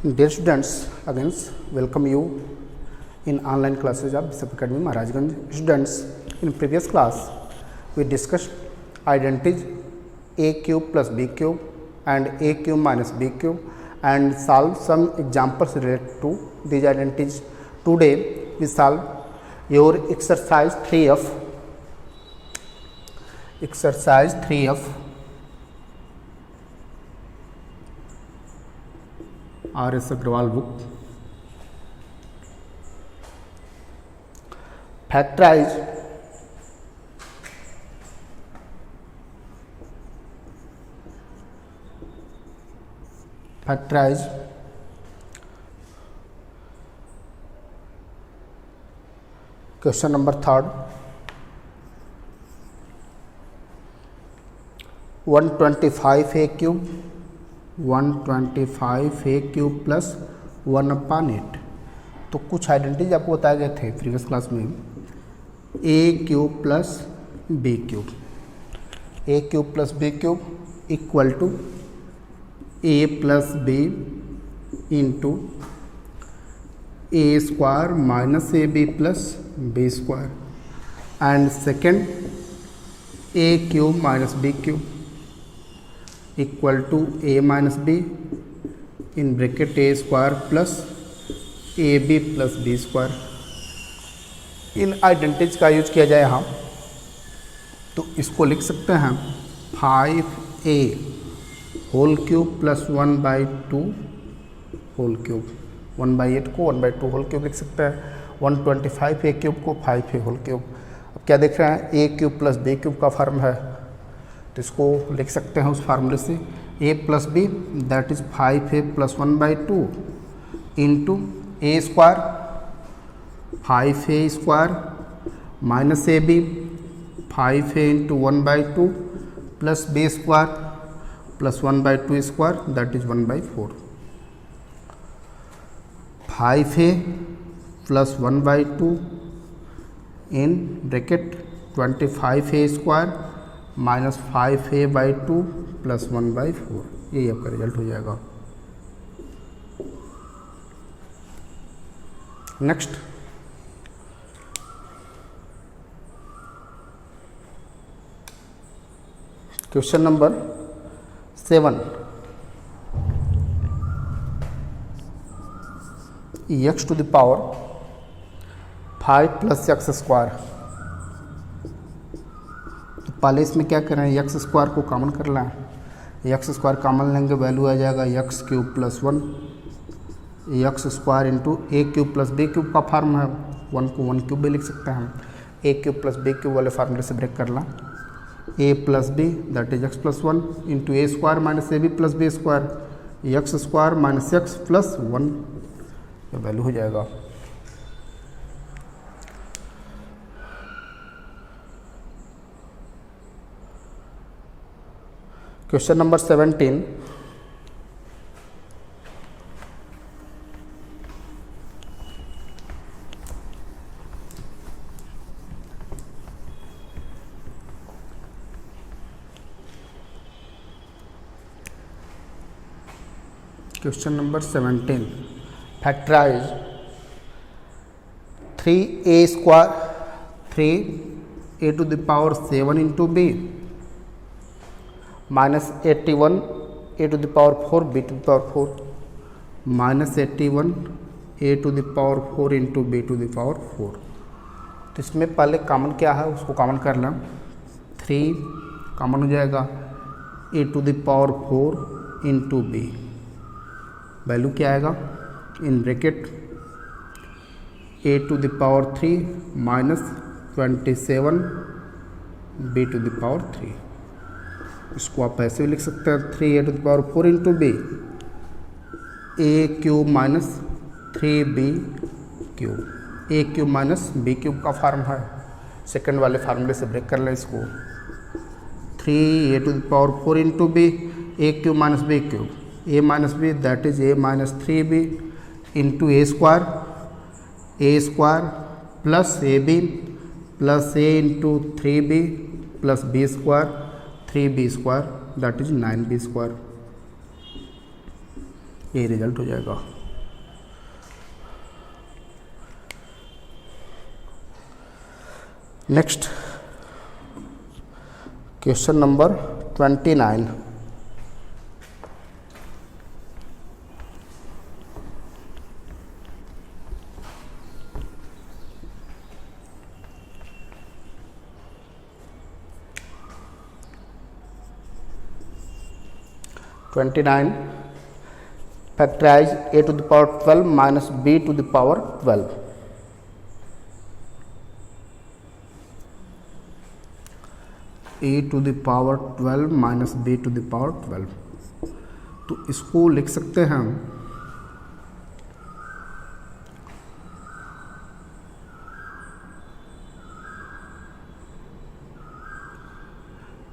Dear students, again welcome you in online classes of Bishop Academy Maharajganj. Students, in previous class we discussed identities a cube plus b cube and a cube minus b cube and solve some examples related to these identities. Today we solve your exercise 3F. Exercise 3F R.S. Agrawal book. Factorize question number 3rd. 125a cube 125a cube plus 1/8. तो कुछ identities आपको बताए गए थे previous class में. a cube plus b cube, a cube plus b cube equal to a plus b into a square minus A B plus b square and second a cube minus b cube equal to a minus B in bracket a square plus A B plus B square. इन identities का use किया जाए यहाँ तो इसको लिख सकते हैं 5a whole cube plus 1/2 whole cube. 1/8 को 1/2 होल क्यूब लिख सकते हैं. 125a क्यूब को 5a होल क्यूब. अब क्या देख रहे हैं, a cube plus b cube का फॉर्म है तो इसको लिख सकते हैं उस फार्मूले से a plus B that is 5a plus 1/2 into a square 5a square minus A B 5a into 1/2 plus b square plus 1/2 square that is 1/4. 5a plus 1/2 in bracket 25a square minus 5a/2 plus 1/4. यही आपका result हो जाएगा. Next question number 7. x to the power 5 plus x square. तो पहले इसमें क्या करें, x square को कॉमन कर लें. एक्स स्क्वायर कॉमन लेंगे, वैल्यू आ जाएगा x cube plus 1 x square into a cube plus b cube का फार्म है. 1 को 1 क्यूब भी लिख सकते हैं हम. A cube plus b cube वाले फार्मूले से ब्रेक कर लें. A plus B that is x plus 1 into A square minus A B plus B square x square minus x plus 1 ये वैल्यू हो जाएगा. Question number 17. Question number 17. Factorize 3a square 3a to the power 7 into b minus 81 a to the power 4 b to the power 4 minus 81 a to the power 4 into b to the power 4. तो इसमें पहले common क्या है उसको common कर लें. 3 common हो जाएगा a to the power 4 into b. Value क्या आएगा in bracket a to the power 3 minus 27 b to the power 3. इसको आप ऐसे भी लिख सकते हैं 3a to the power 4 into B a cube minus 3b cube. a cube minus b cube का फार्म है. सेकंड वाले फार्मूले से ब्रेक कर लें इसको. 3a to the power 4 into B a cube minus b cube a minus B that is a minus 3b into a square plus A B plus a into 3b plus b square 3b square that is 9b square. ये result हो जाएगा. Next question number 29। Factorise a to the power 12 minus b to the power 12। a to the power 12 minus b to the power 12, तो इसको लिख सकते हैं हम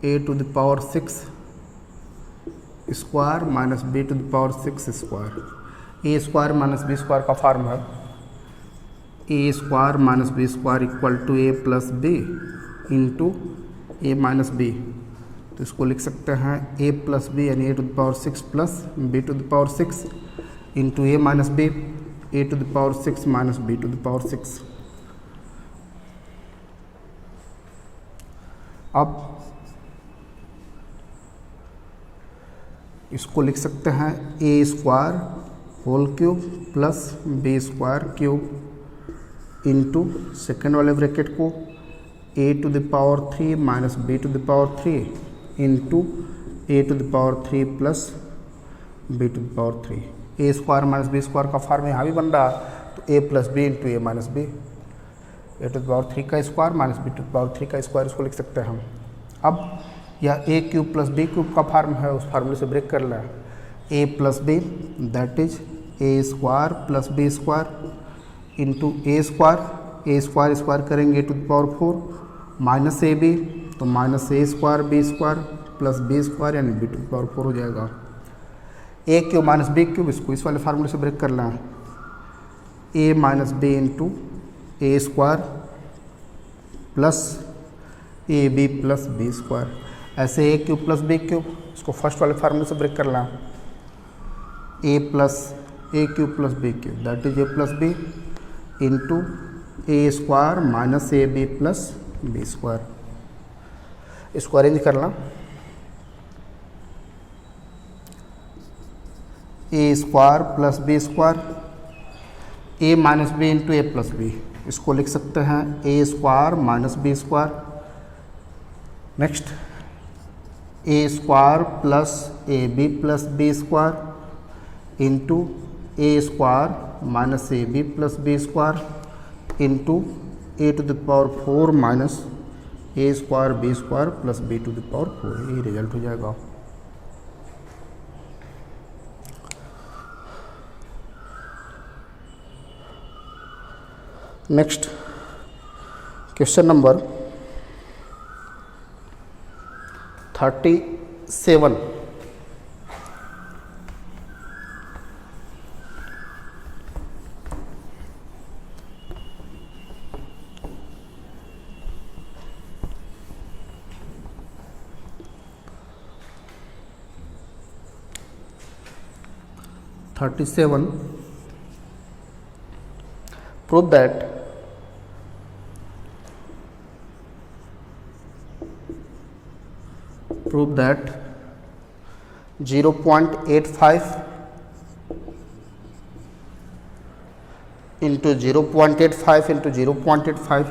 a to the power 6 square minus b to the power 6 square. A square minus b square का form है a square minus b square equal to a plus b into a minus b. तो इसको लिख सकते हैं a plus b यानी a to the power 6 plus B to the power 6 into a minus b, a to the power 6 minus b to the power 6। अब इसको लिख सकते हैं a square whole cube plus B square cube into second वाले bracket को a to the power 3 minus b to the power 3 into A to the power 3 plus B to the power 3। A square minus b square का form यहाँ भी बन रहा, तो a plus b into a minus b, a to the power 3 का square minus b to the power 3 का square, इसको लिख सकते हैं हम। अब यह a cube plus b cube का फार्म है, उस फार्मूले से ब्रेक कर लें। A plus B that is a square plus B square into A square square करेंगे to the power 4 minus A b, तो माइनस ए square B square plus B square यानी बी टू द पावर 4 हो जाएगा। A cube minus b cube, इसको इस वाले फार्मूले से ब्रेक कर लें। ए minus b into A square plus A B plus B square. ऐसे a cube plus b cube, इसको फर्स्ट वाले फार्मूले से ब्रेक कर लें। A cube plus b cube that is a plus b into A square minus A B plus B square. इसको arrange कर लें। A square plus B square, a minus b into a plus b, इसको लिख सकते हैं a square minus b square. Next A square plus A B plus B square into A square minus A B plus B square into A to the power 4 minus A square B square plus B to the power 4, ये result हो जाएगा। Next question number 37। Prove that prove that 0.85 into 0.85 into 0.85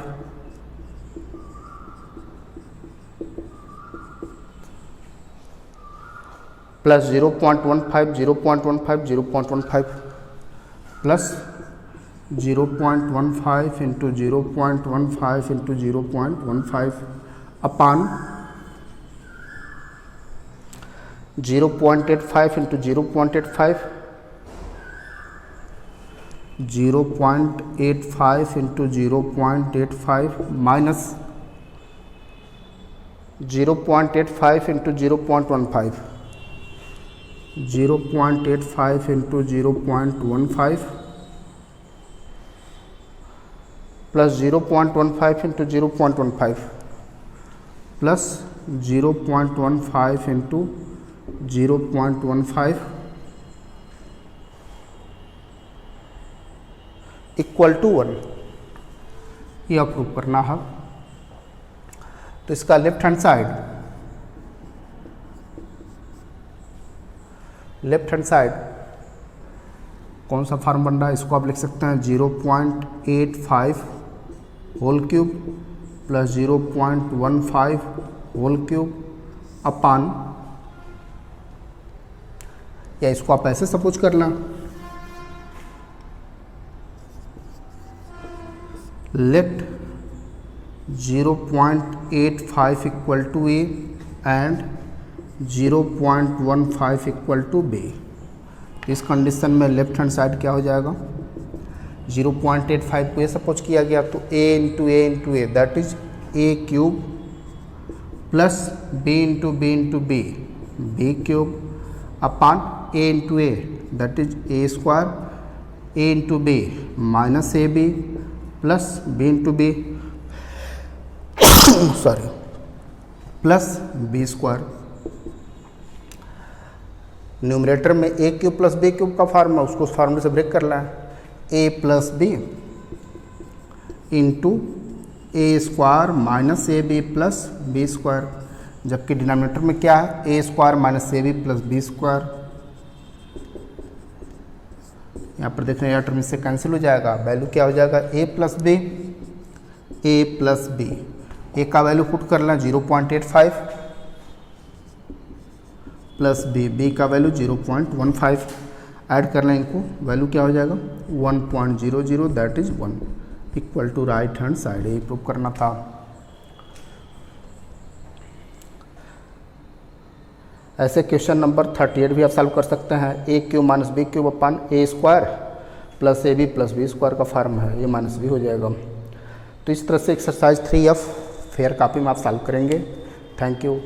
plus 0.15 0.15 0.15 plus 0.15 into 0.15 into 0.15 upon 0.85 into 0.85 0.85 into 0.85 minus 0.85 into 0.15 0.85 into 0.15 plus 0.15 into 0.15 plus 0.15 into 0.15 equal to 1, यह prove करना है। तो इसका left hand side कौन सा फॉर्म बन रहा है, इसको आप लिख सकते हैं 0.85 whole cube plus 0.15 whole cube upon, या इसको आप ऐसे सपोज कर लें, let 0.85 equal to A and 0.15 equal to B. इस कंडीशन में लेफ्ट हैंड साइड क्या हो जाएगा, 0.85 को ये सपोज किया गया तो a into a that is a cube plus b into b b cube upon a into a that is a square, a into b minus A B plus b into b sorry plus B square. Numerator में a cube plus b cube का formula, उसको उस फार्मूले से break करना है, a plus b into A square minus A B plus B square, जबकि denominator में क्या है, a square minus A B plus B square. यहाँ पर देख रहे हैं यह टर्म इससे कैंसिल हो जाएगा, वैल्यू क्या हो जाएगा, ए प्लस बी, ए का वैल्यू पुट कर लें 0.85 प्लस बी का वैल्यू 0.15 ऐड कर लें इनको, वैल्यू क्या हो जाएगा 1.00 that is 1 equal to right hand side, ये प्रूव करना था। ऐसे क्वेश्चन नंबर 38 भी आप सॉल्व कर सकते हैं। A cube minus b cube upon a square plus A B plus B square का फॉर्म है, ये माइनस बी हो जाएगा। तो इस तरह से एक्सरसाइज 3F फेयर कॉपी में आप सॉल्व करेंगे। Thank you.